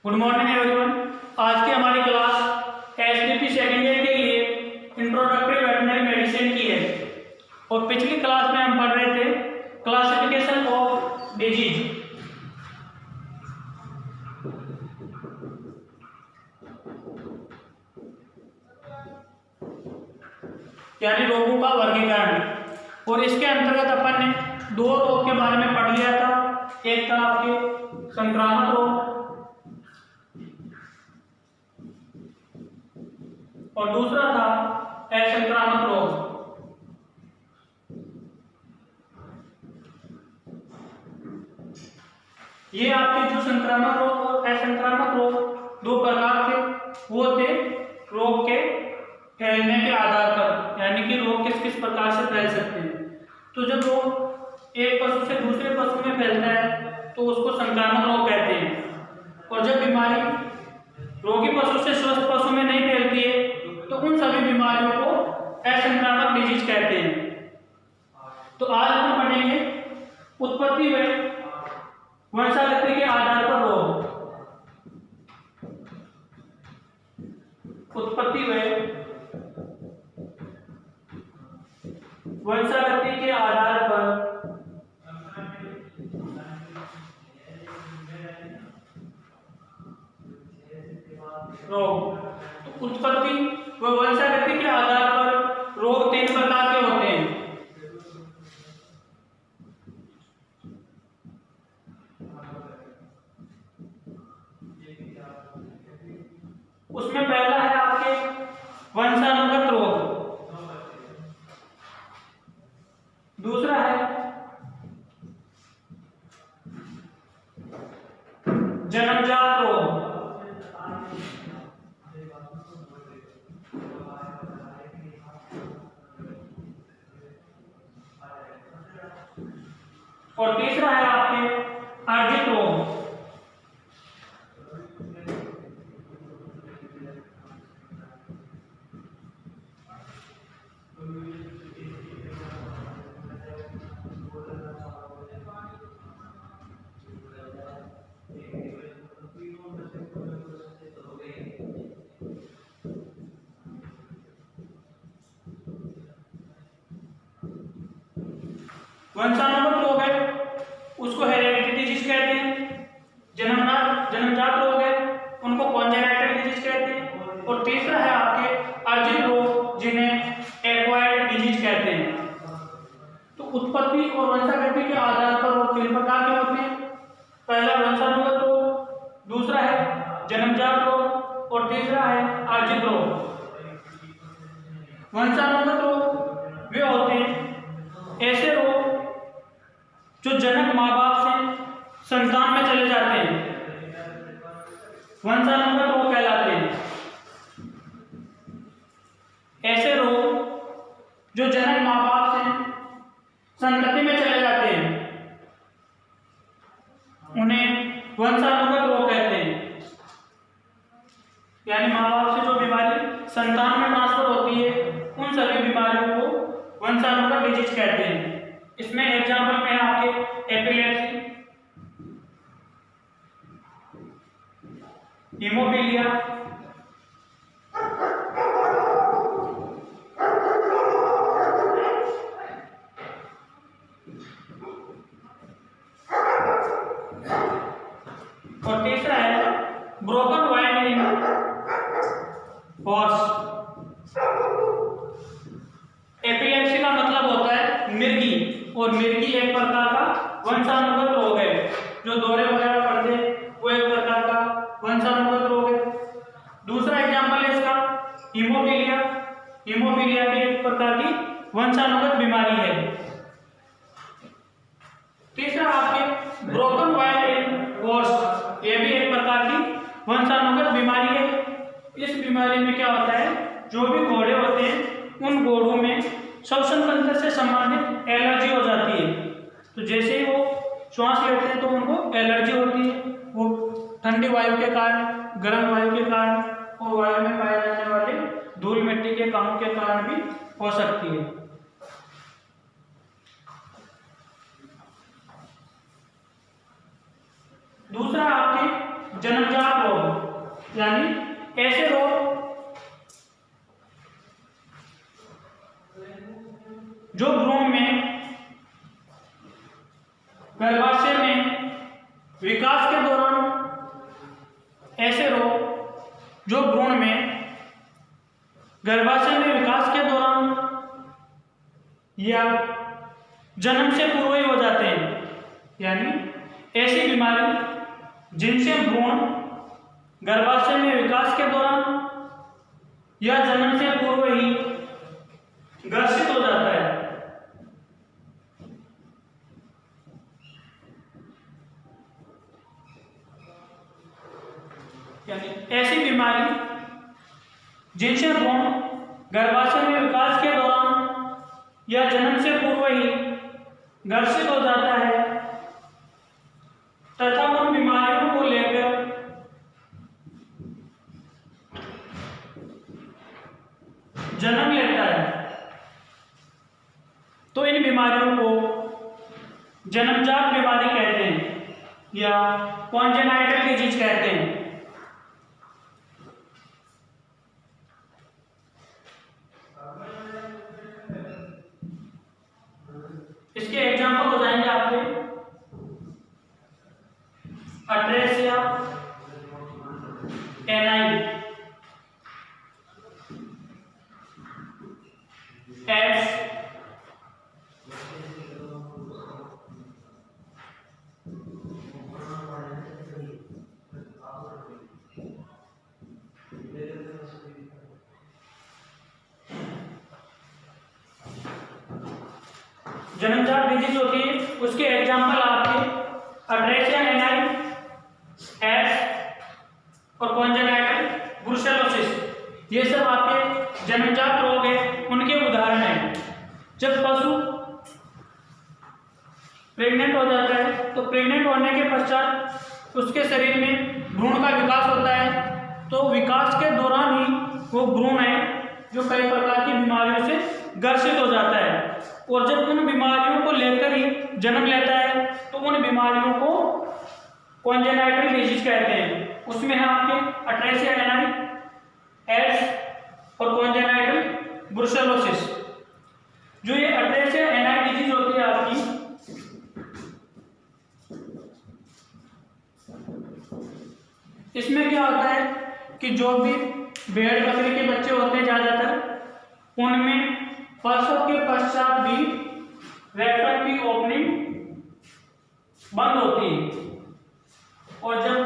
Good morning everyone. आज की हमारी क्लास एसटीपी सेकेंड ईयर के लिए इंट्रोडक्टरी वेटरनरी मेडिसिन की है और पिछली क्लास में हम पढ़ रहे थे क्लासिफिकेशन ऑफ डिजीज। यानी रोगों का वर्गीकरण, और इसके अंतर्गत अपन ने दो रोग के बारे में पढ़ लिया था। एक था आपके संक्रामक रोग और दूसरा था असंक्रामक रोग। ये आपके जो संक्रामक रोग और असंक्रामक रोग दो प्रकार थे, वो थे रोग के फैलने के आधार पर, यानी कि रोग किस किस प्रकार से फैल सकते हैं। तो जब रोग एक पशु से दूसरे पशु में फैलता है तो उसको संक्रामक रोग कहते हैं, और जब बीमारी रोगी पशु से स्वस्थ पशु में नहीं फैलती है तो उन सभी बीमारियों को असंक्रामक डिजीज कहते हैं। तो आज हम पढ़ेंगे उत्पत्ति व वंशागति के आधार पर रोग। उत्पत्ति व वंशागति के आधार पर रोग। तो उत्पत्ति व वंशागति के आधार पर रोग तीन प्रकार के होते हैं। उसमें पहला है आपके वंशानुगत रोग, दूसरा है जन्मजात रोग, और तीसरा है आपके अर्जित रोग। वंशानुगत रोग है उसको हेरेडिटरी डिजीज कहते हैं। जन्मजात रोग है उनको कॉन्जेनिटल डिजीज कहते हैं, और तीसरा है आपके अर्जित रोग जिन्हें एक्वायर्ड डिजीज कहते हैं। तो उत्पत्ति और वंशागति के आधार पर रोग तीन प्रकार के होते हैं। पहला वंशानुगत रोग, दूसरा है जन्मजात रोग, और तीसरा है अर्जित रोग। वंशानुगत रोग वे होते हैं ऐसे रोग जो जनक माँ बाप से संतान में चले जाते हैं, वंशानुगत रोग कहलाते हैं। ऐसे रोग जो जनक माँ बाप से संतति में चले जाते हैं उन्हें वंशानुगत रोग कहते हैं। यानी माँ बाप से जो बीमारी संतान में ट्रांसफर होती है उन सभी बीमारियों को वंशानुगत डिजीज कहते हैं। इसमें एग्जाम्पल में आपके एपिलेप्सी, हीमोफीलिया, और तीसरा है broken wine in horse. Epilepsy का मतलब होता है मिर्गी, और मिर्गी एक प्रकार का वंशानुगत रोग है। जो दौरे वगैरह पड़ते वो एक प्रकार का वंशानुगत रोग है। दूसरा एग्जाम्पल है इसका हीमोफीलिया। हीमोफीलिया भी एक प्रकार की वंशानुगत बीमारी है। तीसरा आपके ब्रोकन वाइन इन हॉर्स, ये भी एक प्रकार की वंशानुगत बीमारी है। इस बीमारी में क्या होता है, जो भी घोड़े होते हैं उन घोड़ों में श्वसन तंत्र से संबंधित एलर्जी हो जाती है। तो जैसे ही वो श्वास लेते हैं तो उनको एलर्जी होती है, वो ठंडी वायु के कारण, गर्म वायु के कारण और वायु में पाए जाने वाले धूल मिट्टी के कणों के कारण भी हो सकती है। दूसरा आपके जन्मजात रोग, यानी ऐसे रोग जो भ्रूण में, गर्भाशय में विकास के दौरान, ऐसे रोग जो भ्रूण में, गर्भाशय में विकास के दौरान या जन्म से पूर्व ही हो जाते हैं, यानी ऐसी बीमारी जिनसे भ्रूण गर्भाशय में विकास के दौरान या जन्म से पूर्व ही ग्रसित हो जाता है। यानी ऐसी बीमारी जिनसे भ्रूण गर्भाशय में विकास के दौरान या जन्म से पूर्व ही ग्रसित हो जाता है तथा उन बीमारियों को लेकर जन्म लेता है, तो इन बीमारियों को जन्मजात बीमारी कहते हैं या कॉन्जेनाइटल डिजीज कहते हैं। इसके एग्जाम्पल हो जाएंगे आपके अट्रेसिया एनाई, एड्स, जन्मजात डिजीज होती है, उसके एग्जाम्पल आपके अट्रेसिया एनाई, एड्स और कॉन्जेनाइटल ब्रुसेलोसिस, ये सब आपके जन्मजात रोग हैं, उनके उदाहरण हैं। जब पशु प्रेग्नेंट हो जाता है तो प्रेग्नेंट होने के पश्चात उसके शरीर में भ्रूण का विकास होता है, तो विकास के दौरान ही वो भ्रूण है जो कई प्रकार की बीमारियों से ग्रसित हो जाता है, और जब उन बीमारियों को लेकर ही जन्म लेता है तो उन बीमारियों को कॉन्जेनाइटल डिजीज कहते हैं। उसमें है आपके अट्रेसिया एनाई, एड्स और कॉन्जेनाइटल ब्रुसेलोसिस। जो ये अट्रेसिया एनाई डिजीज होती है आपकी, इसमें क्या होता है कि जो भी भेड़ बकरी के बच्चे होते हैं ज्यादातर, उनमें प्रसव के पश्चात भी रेक्टम की ओपनिंग बंद होती है, और जब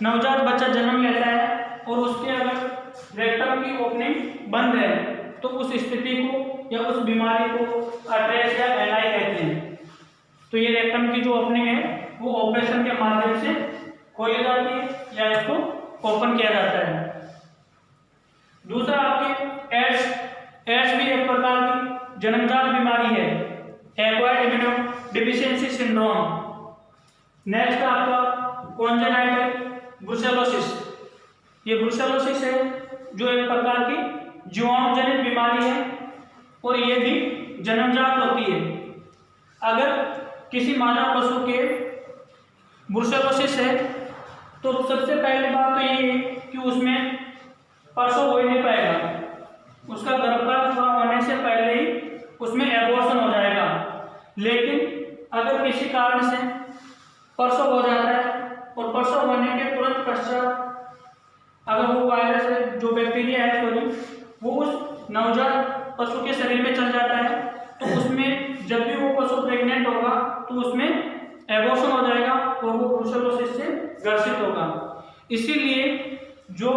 नवजात बच्चा जन्म लेता है और उसके अगर रेक्टम की ओपनिंग बंद है तो उस स्थिति को या उस बीमारी को अट्रेसिया एनाई कहते हैं। तो ये रेक्टम की जो ओपनिंग है वो ऑपरेशन के माध्यम से खोली जाती है या इसको ओपन किया जाता है। दूसरा आपके एड्स, एड्स भी एक प्रकार की जन्मजात बीमारी है, एक्वायर्ड इम्यूनोडेफिशिएंसी सिंड्रोम। नेक्स्ट आपका कॉन्जेनाइटल ब्रुसेलोसिस। ये ब्रुसेलोसिस है जो एक प्रकार की जीवाणुजनित बीमारी है और ये भी जन्मजात होती है। अगर किसी मानव पशु के ब्रुसेलोसिस है तो सबसे पहली बात तो ये है कि उसमें प्रसव हो ही नहीं पाएगा, उसका गर्भपात पूरा होने से पहले ही उसमें एबॉर्शन हो जाएगा। लेकिन अगर किसी कारण से प्रसव हो जाता है और प्रसव होने के तुरंत पश्चात अगर वो वायरस है, जो बैक्टीरिया है सॉरी, वो उस नवजात पशु के शरीर में चल जाता है तो उसमें जब भी वो पशु प्रेग्नेंट होगा तो उसमें एबॉर्शन हो जाएगा और वो ब्रुसेलोसिस से ग्रसित होगा। इसीलिए जो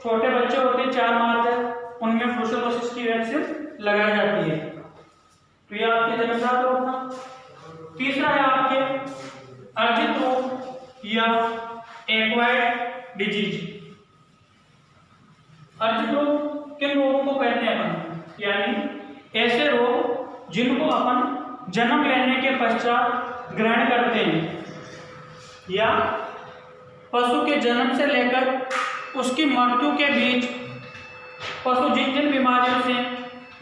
छोटे बच्चे होते हैं 4 माह तक, उनमें ब्रुसेलोसिस की वैक्सीन लगाई जाती है। तो ये आपके जन्मजात रोग था। तीसरा है आपके अर्जित रोग या एक्वायर्ड डिजीज। अर्जित रोग किन रोगों को कहते हैं अपन? यानी ऐसे रोग जिनको अपन जन्म लेने के पश्चात ग्रहण करते हैं या पशु के जन्म से लेकर उसकी मृत्यु के बीच पशु जिन जिन बीमारियों से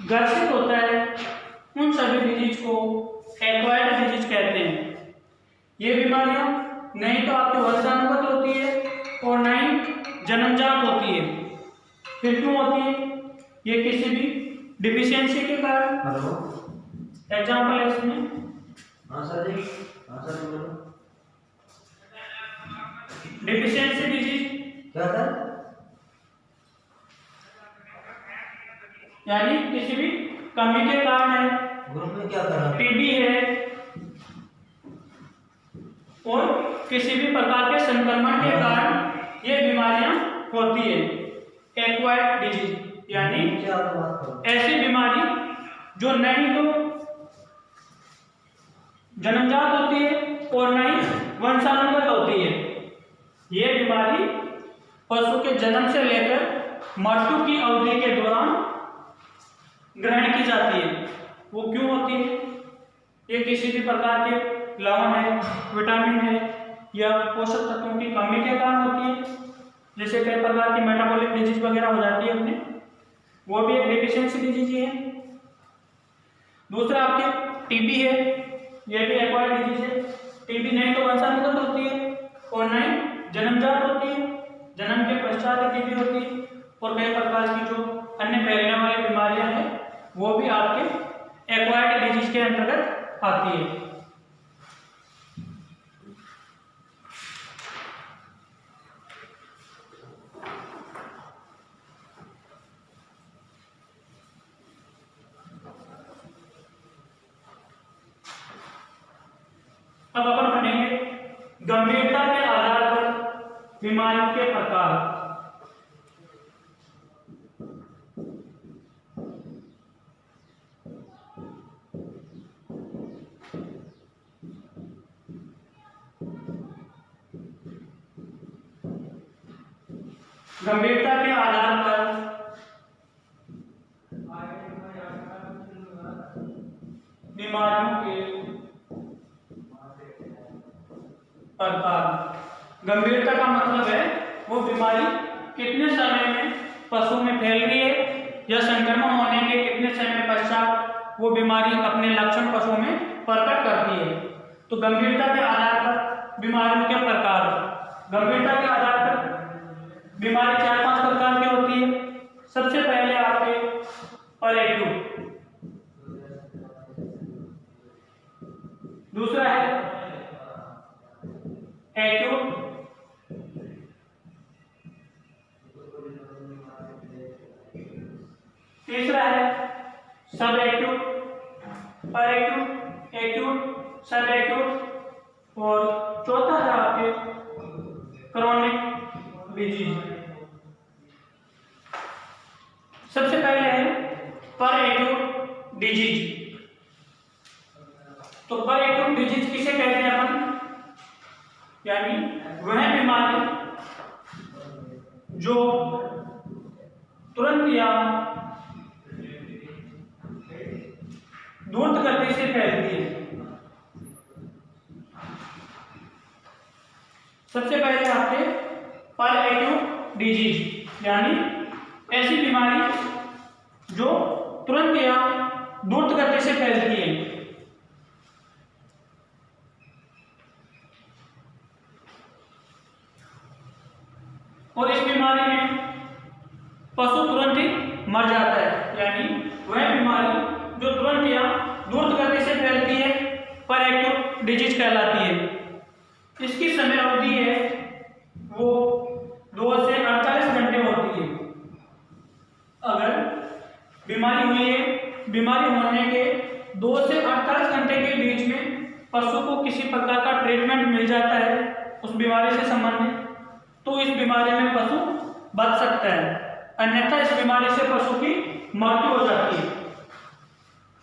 ग्रसित होता है उन सभी डिजीज को एक्वायर्ड डिजीज कहते हैं। ये बीमारियां नहीं तो आपके वंशानुगत होती है जन्मजात होती है। फिर क्यों होती है? ये किसी भी डिफिशियंसी के कारण। एग्जाम्पल है इसमें। हाँ सर जी, हाँ सर बोलो। डिफिशियंसी डिजीज क्या सर? यानी किसी भी कमी के कारण है। ग्रुप में क्या कर रहा है? टीबी है और किसी भी प्रकार के संक्रमण के कारण ये बीमारियां होती है। एक्वायर्ड डिजीज यानी क्या बात करो? ऐसी बीमारी जो नहीं तो जन्मजात होती है और न ही वंशानुगत होती है। ये बीमारी पशु के जन्म से लेकर मृत्यु की अवधि के दौरान ग्रहण की जाती है। वो क्यों होती है? ये किसी भी प्रकार के लवण है, विटामिन है या पोषक तत्वों की कमी के कारण होती है। जैसे कई प्रकार की मेटाबॉलिक डिजीज वगैरह हो जाती है अपने, वो भी एक डिफिशियंसी डिजीज ही है। दूसरा आपके टीबी है, ये भी एक्वायर्ड डिजीज है। टीबी नहीं तो वंशानुगत होती है और नहीं जन्मजात होती है। जन्म के पश्चात टीबी होती है। और कई प्रकार की जो अन्य फैलने वाली बीमारियां हैं वो भी आपके एक्वायर्ड डिजीज के अंतर्गत आती है। अब अपन पढ़ेंगे गंभीरता के आधार पर बीमारियों के प्रकार। गंभीरता के आधार पर बीमारियों के प्रकार। गंभीरता का मतलब है वो बीमारी कितने समय में पशु में फैल रही है या संक्रमण होने के कितने समय पश्चात वो बीमारी अपने लक्षण पशु में प्रकट करती है। तो गंभीरता के आधार पर बीमारियों के प्रकार। गंभीरता के आधार पर बीमारी 4-5 प्रकार की होती है। सबसे पहले आपके परएक्यूट, दूसरा है एक्यूट, तीसरा है सब एक्यूट, परएक्यूट, एक्यूट, सब एक्यूट और चौथा है आपके क्रोनिक डिजीज। सबसे पहले है परएक्यूट डिजीज। तो परएक्यूट डिजीज किसे कहते हैं अपन? यानी वह बीमारी जो तुरंत या द्रुत गति से फैलती है। सबसे पहले आपके परएक्यूट डिजीज यानी ऐसी बीमारी जो तुरंत या द्रुत गति से फैलती है। और इस बीमारी में पशु तुरंत ही मर जाता है। यानी वह बीमारी जो तुरंत या द्रुत गति से फैलती है परएक्यूट डिजीज कहलाती है। इसकी समय अवधि है वो 2 से 48 घंटे होती है। अगर बीमारी हुई है, बीमारी होने के 2 से 48 घंटे के बीच में पशु को किसी प्रकार का ट्रीटमेंट मिल जाता है उस बीमारी से संबंधित, तो इस बीमारी में पशु बच सकता है। अन्यथा इस बीमारी से पशु की मृत्यु हो जाती है।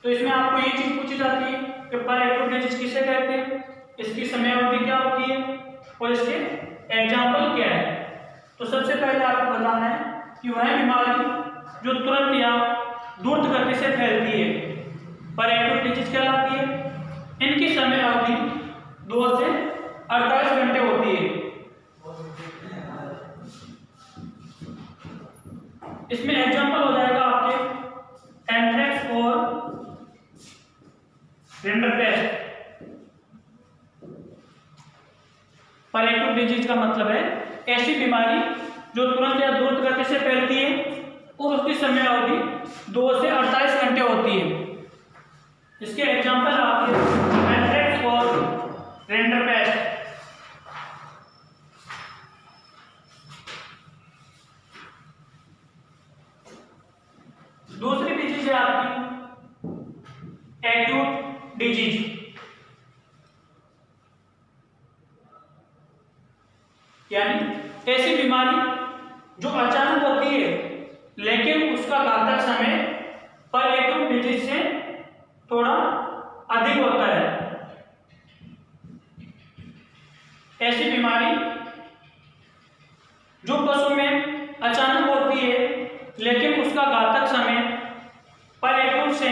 तो इसमें आपको ये चीज पूछी जाती है कि परएक्यूट डिजीज किसे कहते हैं, इसकी समय अवधि क्या होती है और इसके एग्जाम्पल क्या है। तो सबसे पहले आपको बताना है कि वह बीमारी जो तुरंत या द्रुत गति से फैलती है परएक्यूट डिजीज कहलाती है। इनकी समय अवधि 2 से 48 घंटे होती है। इसमें एग्जाम्पल हो जाएगा आपके एंथ्रेक्स और रिंडरपेस्ट। परएक्यूट डिजीज का मतलब है ऐसी बीमारी जो तुरंत या द्रुत गति से फैलती है और उसकी समय अवधि 2 से 48 घंटे होती है। इसके एग्जाम्पल आपके एंथ्रेक्स और रिंडरपेस्ट। दूसरी डिजीज है आपकी एक्यूट डिजीज। यानी ऐसी बीमारी जो अचानक होती है लेकिन उसका घातक समय पर एक्यूट डिजीज से थोड़ा अधिक होता है। ऐसी बीमारी जो पशु में अचानक होती है लेकिन उसका घातक समय पर एक्यूट से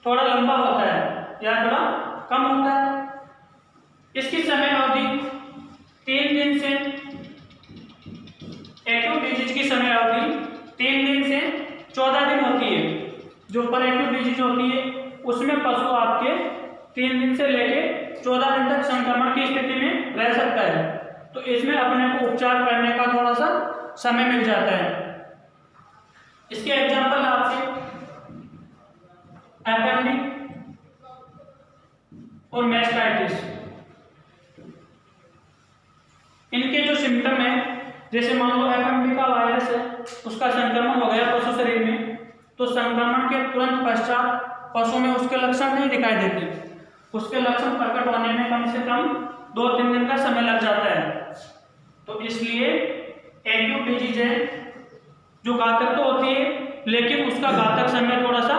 थोड़ा लंबा होता है या थोड़ा कम होता है। इसकी समय अवधि 3 दिन से, एक्यूट डिजीज की समय अवधि 3 दिन से 14 दिन होती है। जो पर एक्यूट डिजीज होती है उसमें पशु आपके 3 दिन से लेके 14 दिन तक संक्रमण की स्थिति में रह सकता है। तो इसमें अपने को उपचार करने का थोड़ा सा समय मिल जाता है। इसके एग्जाम्पल आपके एपेंडिक और मैस्टाइटिस। इनके जो सिम्टम है, जैसे मान लो एपेंडिक का वायरस है, उसका संक्रमण हो गया पशु शरीर में, तो संक्रमण के तुरंत पश्चात पशु में उसके लक्षण नहीं दिखाई देते। उसके लक्षण प्रकट होने में कम से कम 2-3 दिन का समय लग जाता है। तो इसलिए एक्यूट डिजीज है जो घातक तो होती है लेकिन उसका घातक समय थोड़ा सा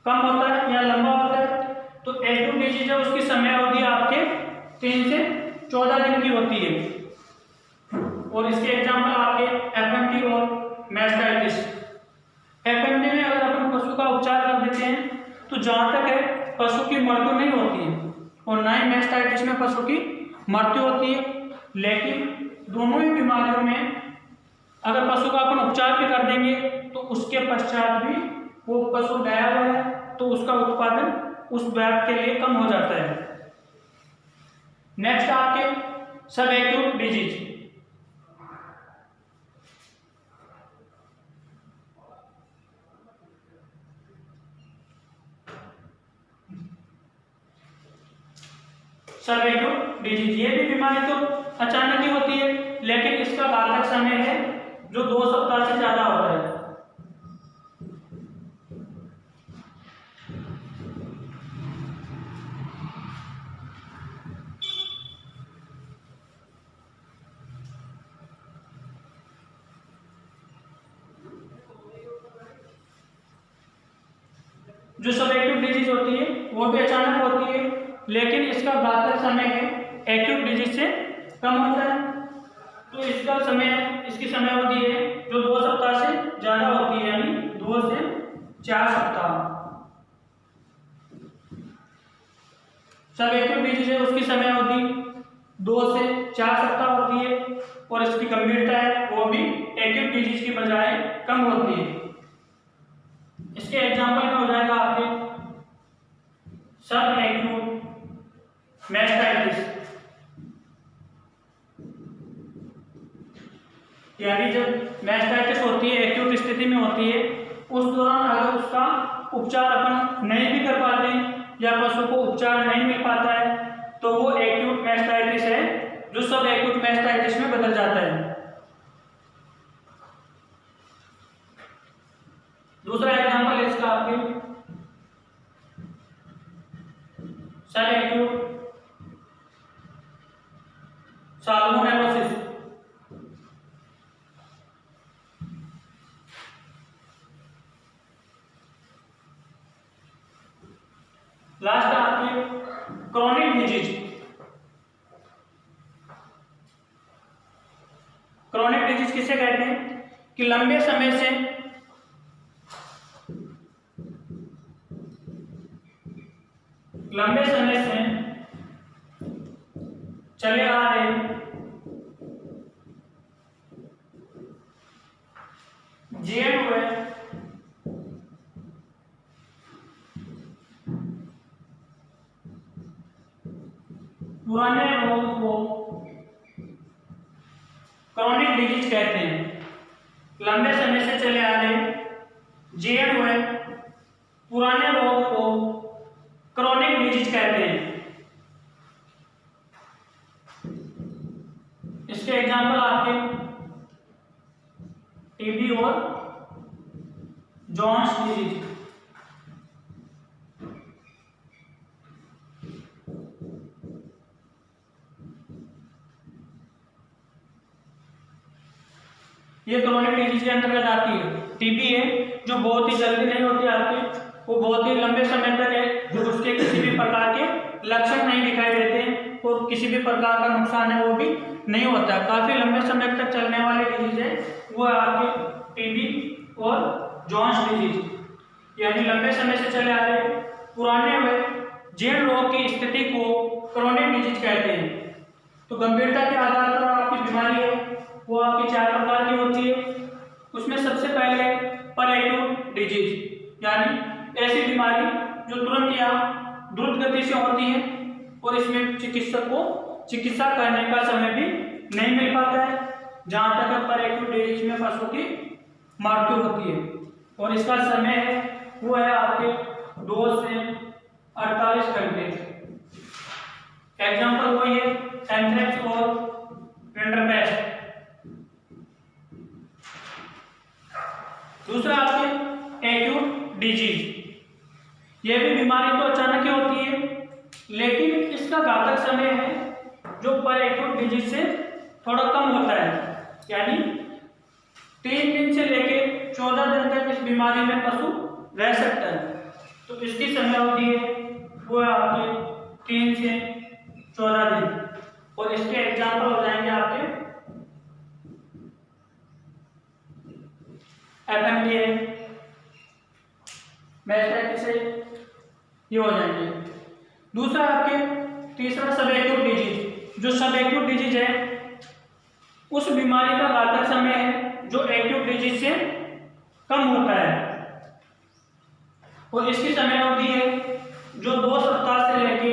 कम होता है या लंबा होता है। तो एक्यूट डिजीज है उसकी समय अवधि आपके 3 से 14 दिन की होती है। और इसके एग्जाम्पल आपके एफएमटी और मैस्टाइटिस। एफएमटी में अगर अपन पशु का उपचार कर देते हैं तो जहाँ तक है पशु की मृत्यु नहीं होती है और ना ही मैस्टाइटिस में पशु की मृत्यु होती है। लेकिन दोनों ही बीमारियों में अगर पशु का अपन उपचार भी कर देंगे तो उसके पश्चात भी वो पशु गया हुआ है तो उसका उत्पादन उस व्याध के लिए कम हो जाता है। नेक्स्ट आपके सब एक्यूट डिजीज। सब एक्यूट डिजीज, ये भी बीमारी तो अचानक ही होती है लेकिन इसका घातक समय है जो 2 सप्ताह से ज्यादा होता है। जो सब एक्यूट डिजीज होती है वो भी अचानक होती है लेकिन इसका घातक समय है एक्यूट डिजीज से कम होता है। तो इसका समय, इसकी समय अवधि है जो 2 सप्ताह से ज्यादा होती है, यानी 2 से 4 सप्ताह। सब एक्यूट डिजीज है उसकी समय अवधि 2 से 4 सप्ताह होती है और इसकी गंभीरता है वो भी एक्यूट डिजीज की बजाय कम होती है। इसके एग्जाम्पल में हो जाएगा आपके सब एक्यूट मैस्टाइटिस, यानी जब मैस्टाइटिस होती है एक्यूट स्थिति में होती है उस दौरान अगर उसका उपचार अपन नहीं भी कर पाते हैं या पशु को उपचार नहीं मिल पाता है तो वो एक्यूट मैस्टाइटिस है जो सब एक्यूट मैस्टाइटिस में बदल जाता है। दूसरा एग्जाम्पल है इसका आपके सब एक्यूट साल्मोनेलोसिस। लास्ट आपके क्रॉनिक डिजीज। क्रॉनिक डिजीज किसे कहते हैं कि लंबे समय से चले आ रहे जीर्ण हुए पुराने रोग को क्रॉनिक डिजीज कहते हैं। लंबे समय से चले आ रहे जीर्ण हुए पुराने रोग को क्रॉनिक डिजीज कहते हैं। इसके एग्जाम्पल आपके टीबी और जॉन्स डिजीज। ये क्रॉनिक डिजीज के अंतर्गत आती है। टीबी है जो बहुत ही जल्दी नहीं होती आपके, वो बहुत ही लंबे समय तक है, जो उसके किसी भी प्रकार के लक्षण नहीं दिखाई देते हैं और किसी भी प्रकार का नुकसान है वो भी नहीं होता है। काफी लंबे समय तक चलने वाली डिजीज है वो है आपके टीबी और जॉन्स डिजीज। यानी लंबे समय से चले आ रहे पुराने हुए जीर्ण रोग की स्थिति को क्रॉनिक डिजीज कहते हैं। तो गंभीरता के आधार पर आपकी बीमारी है वो आपकी 4 प्रकार की होती है। उसमें सबसे पहले पर एक्यूट डिजीज, यानी ऐसी बीमारी जो तुरंत या द्रुत गति से होती है और इसमें चिकित्सक को चिकित्सा करने का समय भी नहीं मिल पाता है। जहां तक पर एक्यूट डिजीज में पशु की मृत्यु होती है और इसका समय है वो है आपके 2 से 48 घंटे। एग्जाम्पल वही है एंथ्रेक्स और रिंडरपेस्ट। दूसरा आपके एक्यूट डिजीज, यह भी बीमारी तो अचानक ही होती है लेकिन इसका घातक समय है जो पर एक्यूट डिजीज से थोड़ा कम होता है। यानी 3 दिन से लेके 14 दिन तक इस बीमारी में पशु रह सकता है। तो इसकी समय अवधि है वो है आपके 3 से 14 दिन। और इसके एग्जाम्पल हो जाएंगे आपके FMDA, मैस्टाइटिस, ये हो जाएंगे। दूसरा आपके तीसरा सब एक्यूट डिजीज। जो सब एक्यूट डिजीज है उस बीमारी का घातक समय है जो एक्यूट डिजीज से कम होता है और इसकी समय अवधि है जो 2 सप्ताह से लेके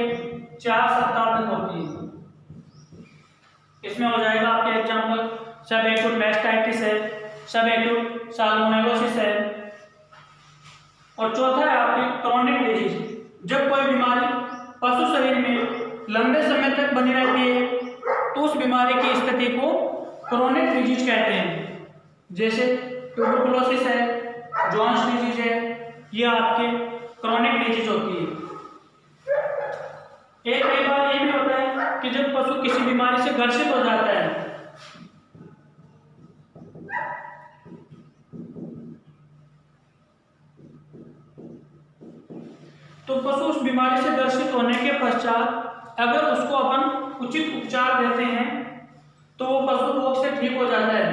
4 सप्ताह तक होती है। इसमें हो जाएगा आपके एग्जाम्पल सब एक्यूट मैस्टाइटिस है, सब एक्यूट साल्मोनेलोसिस है। और चौथा है आपकी क्रॉनिक डिजीज। जब कोई बीमारी पशु शरीर में लंबे समय तक बनी रहती है तो उस बीमारी की स्थिति को क्रॉनिक डिजीज कहते हैं। जैसे ट्यूबरकुलोसिस है, जॉन्स डिजीज है, ये आपके क्रॉनिक डिजीज होती है। एक बार ये भी होता है कि जब पशु किसी बीमारी से ग्रसित हो जाता है तो पशु उस बीमारी से ग्रसित होने के पश्चात अगर उसको अपन उचित उपचार देते हैं तो वो पशु रोग से ठीक हो जाता है।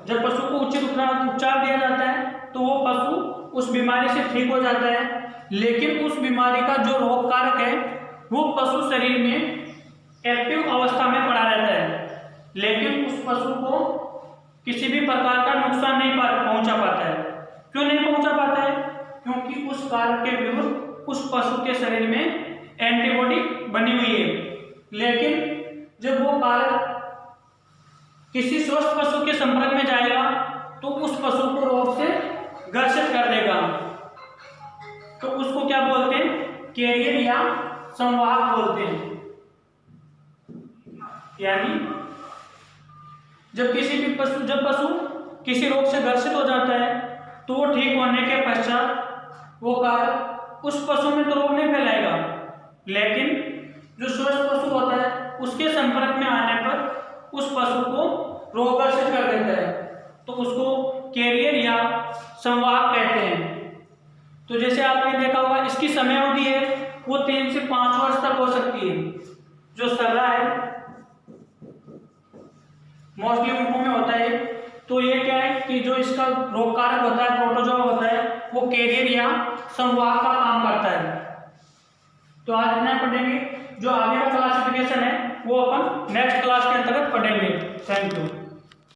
जब पशु को उचित उपचार दिया जाता है तो वो पशु उस बीमारी से ठीक हो जाता है, लेकिन उस बीमारी का जो रोग कारक है वो पशु शरीर में एक्टिव अवस्था में पड़ा रहता है, लेकिन उस पशु को किसी भी प्रकार का नुकसान नहीं पहुंचा पाता है। क्यों नहीं पहुंचा पाता है? क्योंकि उस कारक के विरुद्ध उस पशु के शरीर में एंटीबॉडी बनी हुई है। लेकिन जब वो कारक किसी स्वस्थ पशु के संपर्क में जाएगा तो उस पशु को रोग से ग्रसित कर देगा। तो उसको क्या बोलते हैं? कैरियर या संवाहक बोलते हैं। यानी जब पशु किसी रोग से ग्रसित हो जाता है तो वो ठीक होने के पश्चात वो कारक उस पशु में तो रोग नहीं फैलाएगा, लेकिन जो स्वस्थ पशु होता है उसके संपर्क में आने पर उस पशु को रोग ग्रसित कर देता है। तो उसको कैरियर या संवाहक कहते हैं। तो जैसे आपने देखा होगा इसकी समय अवधि है वो 3 से 5 वर्ष तक हो सकती है। जो सर्रा है मोस्टली उनको में होता है। तो ये क्या है कि जो इसका रोग कारक होता है प्रोटोजोआ होता है वो कैरियर या संवाहक का काम करता है। तो आज इतना पढ़ेंगे। जो आगे का क्लासिफिकेशन है वो अपन नेक्स्ट क्लास के अंतर्गत पढ़ेंगे। Thank you.